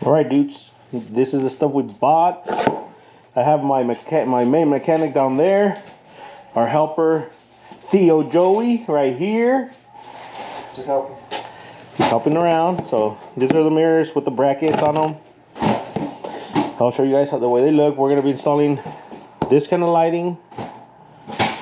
All right, dudes. This is the stuff we bought. I have my main mechanic down there. Our helper, Theo Joey, right here. Just helping. He's helping around. So these are the mirrors with the brackets on them. I'll show you guys how the way they look. We're gonna be installing this kind of lighting,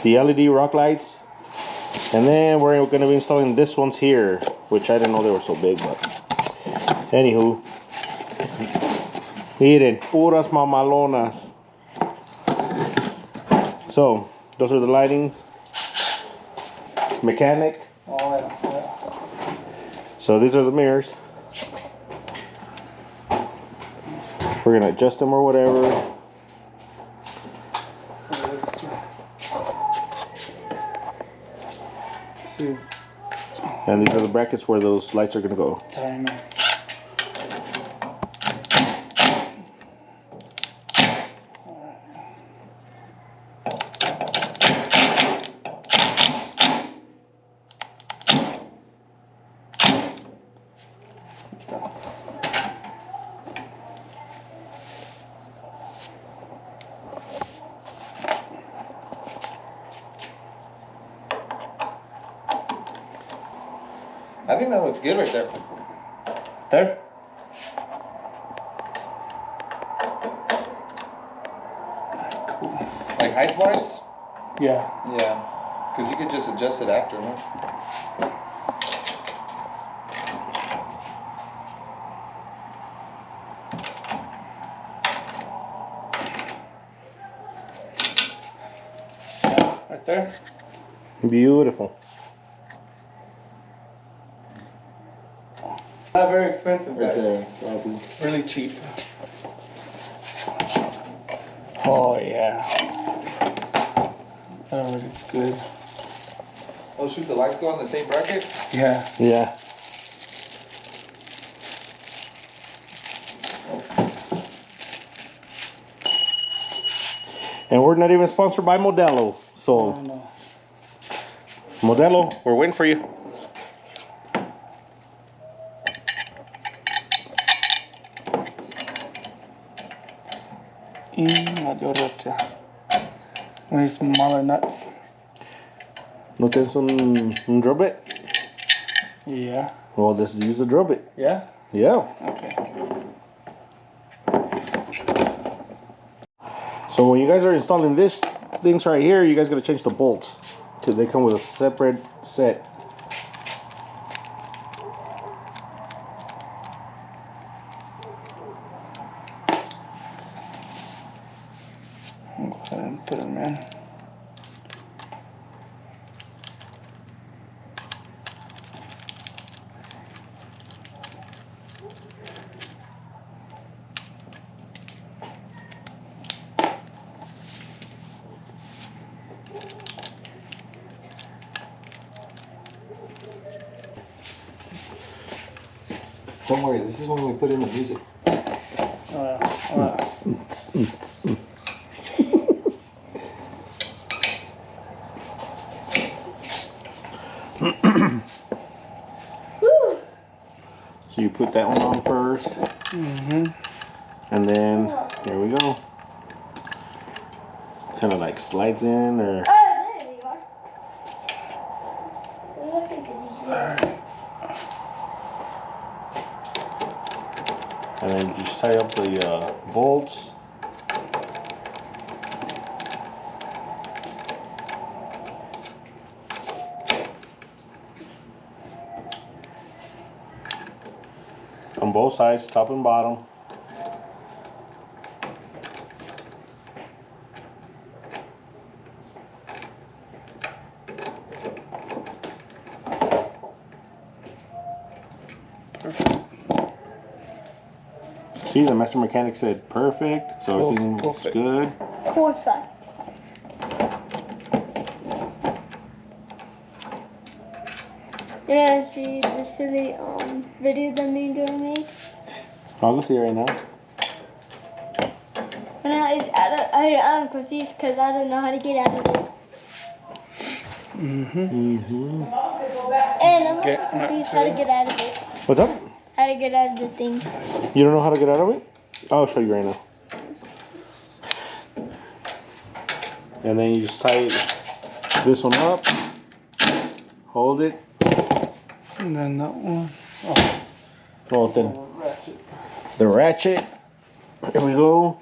the LED rock lights, and then we're gonna be installing this ones here, which I didn't know they were so big, but anywho. Miren, puras mamalonas. So, those are the lightings. Mechanic. Oh, yeah. So these are the mirrors. We're gonna adjust them or whatever. See. And these are the brackets where those lights are gonna go. Timer. I think that looks good right there. There? Cool. Like height wise? Yeah. Yeah. Because you could just adjust it after, no? Right there. Beautiful. Not very expensive, Right guys. there, probably. Really cheap. Oh yeah. That looks good. Oh shoot, the lights go on the same bracket? Yeah. Yeah. And we're not even sponsored by Modelo. So, Oh no. Modelo, we're waiting for you. Mayorota. Very smaller nuts. ¿No tienes un drill bit? Yeah. Well, let's use the drill bit. Yeah? Yeah. Okay. So when you guys are installing this things right here, you guys gotta change the bolts. Cause they come with a separate set. I'll go ahead and put them in. Don't worry, this is when we put in the music. So you put that one on first. Mm-hmm. And then, here we go. Kind of like slides in or... Oh, there you are. It looks like it's here. And then you just tie up the bolts. On both sides, top and bottom. See, the master mechanic said perfect, so everything looks Perfect. good. Perfect. You wanna see the silly video that me and Jordan made? I'll go see it right now. And I'm confused because I don't know how to get out of it. Mm-hmm. And I'm also Get confused how to get out of it. What's up? How to to get out of the thing. You don't know how to get out of it? I'll show you right now. And then you just tie this one up, hold it. And then that one. Oh, then Ratchet. the ratchet. Here we go.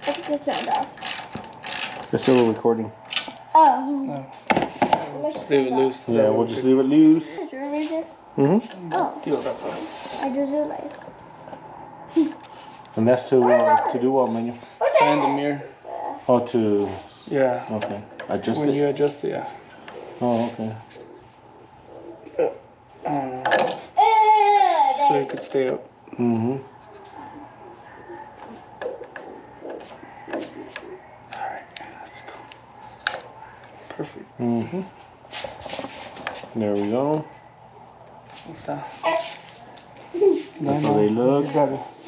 I think it's turned off. It's still recording. Oh. Just leave it loose. Yeah, we'll just leave it loose. Is your Razer? Mm-hmm. Oh, Deal that first. I just realized. And that's to do what, menu? Turn the mirror. Oh, to Yeah. okay. Adjust When it. you adjust it, yeah. Oh, okay. So it could stay up. Mm-hmm. Alright, let's go. Perfect. Mm-hmm. There we go. That's how they look.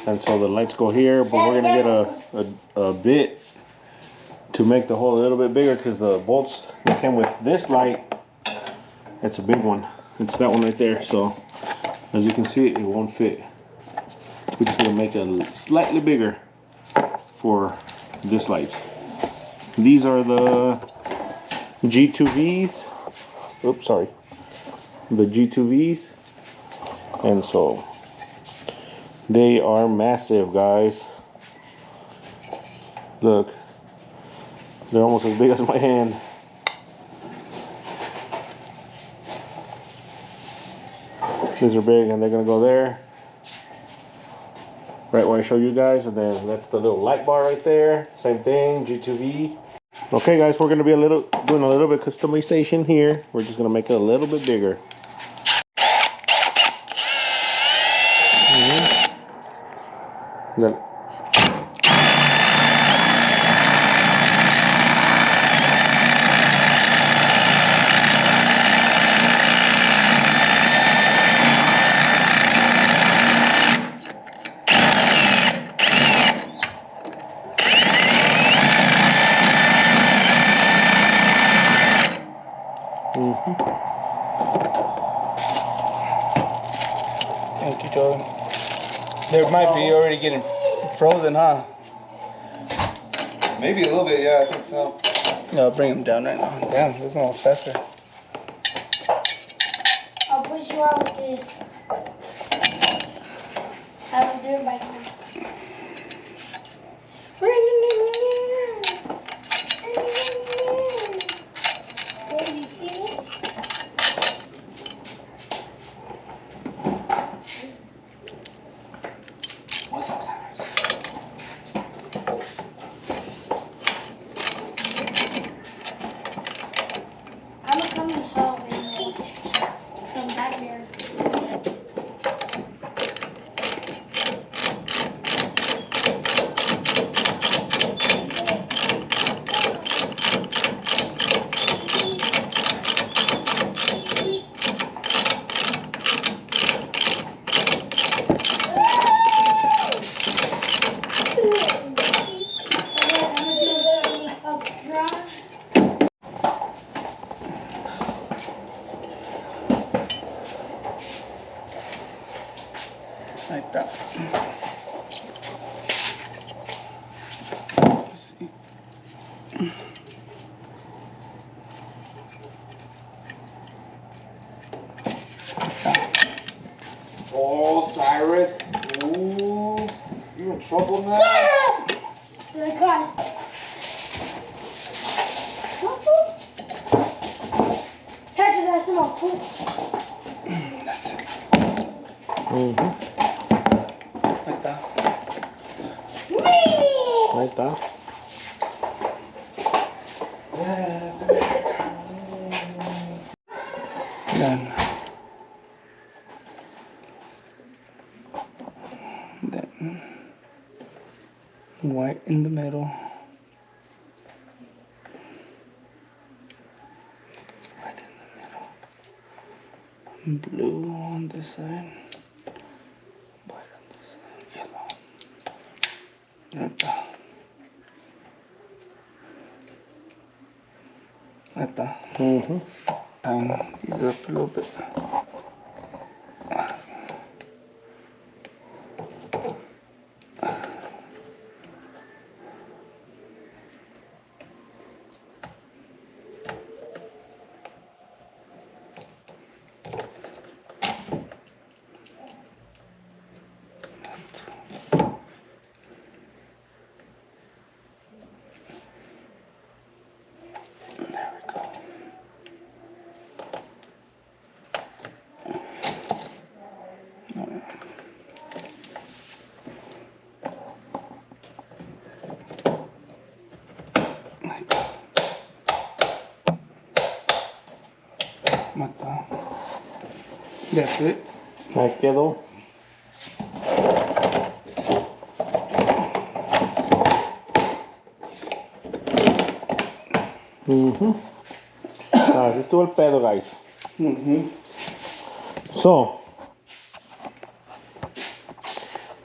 And so the lights go here, but we're gonna get a bit to make the hole a little bit bigger because the bolts that came with this light, it's a big one. It's that one right there. So as you can see, it won't fit. We're just gonna make it slightly bigger for this lights. These are the G2Vs. Oops, sorry. The G2Vs. And so they are massive, guys. Look, they're almost as big as my hand. These are big, and they're gonna go there, right where I show you guys. And then that's the little light bar right there. Same thing, G2V. Okay, guys, we're gonna be doing a little bit customization here. We're just gonna make it a little bit bigger. Then Thank you, Jordan. They might be already getting frozen, huh? Maybe a little bit, yeah, I think so. Yeah, I'll bring them down right now. Damn, this one was faster. I'll push you out with this. I will do it by hand. Wait, you see this? What's up, Cyrus? I'm gonna come home and come back here. Like that. Let's see. Oh, Cyrus. Ooh, you in trouble now? I got it. Catch it, that's some cool. That's it. mm-hmm. Like that. Like that. Then white in the middle. White in the middle. Blue on this side. White on this side. Ahí está. Mm-hmm. Tying these up a little bit. Mata. That's it. Ahí quedó. Así estuvo el pedo, guys. So,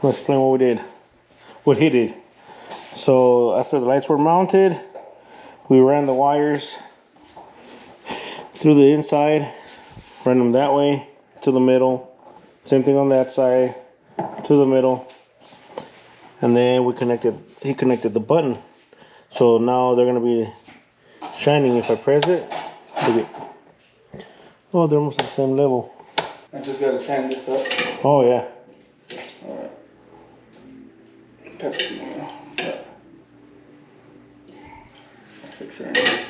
I'll explain what we did. What he did. So, after the lights were mounted, we ran the wires through the inside, ran them that way to the middle. Same thing on that side to the middle. And then he connected the button. So now they're gonna be shining. If I press it, look it. Oh, they're almost at the same level. I just gotta tan this up. Oh yeah. Alright. Pepsi oil. Yeah. I'll fix it right now.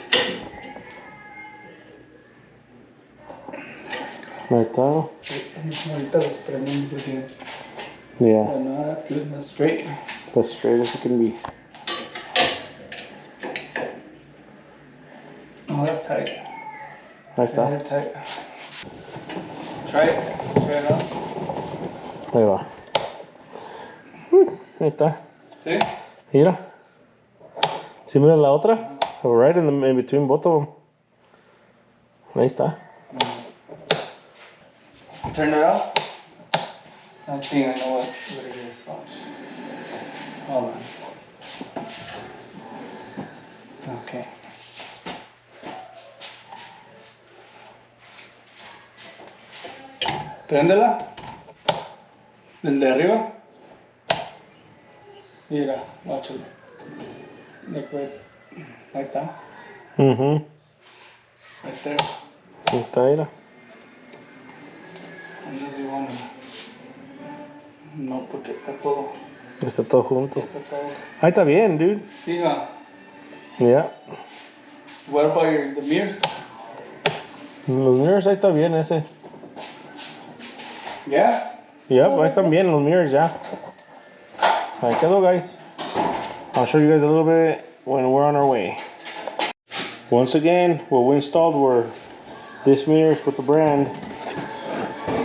Right there. Ahorita los prendemos porque. Yeah, Oh no, that's good. That's straight. that's straight as it can be. Oh, that's tight. Ahí está. Yeah, tight. Try it. Try it out. Ahí va. Ahí está. See? Mira. ¿Sí mira la otra? Right in between both of them. Ahí está. Turn it out. I think I know what it is. Watch. Hold on. Okay. Préndela. Del de arriba. Mira, watchalo. Después. Ahí está. Mhm. Right there. Ahí está, mira. And this you wanna. No, porque está todo. Está todo junto. Está todo. Ahí está bien, dude. Sí, va. Yeah. What about the mirrors? Los mirrors ahí está bien ese. Yeah. Yep, ahí están bien los mirrors ya. Ahí quedó, guys. I'll show you guys a little bit when we're on our way. Once again, what we installed were this mirrors with the brand.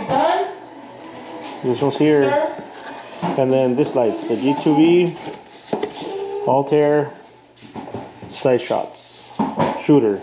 Done? This one's here. Sir? And then this lights, the G2V, Altair, Sight Shots, Shooter.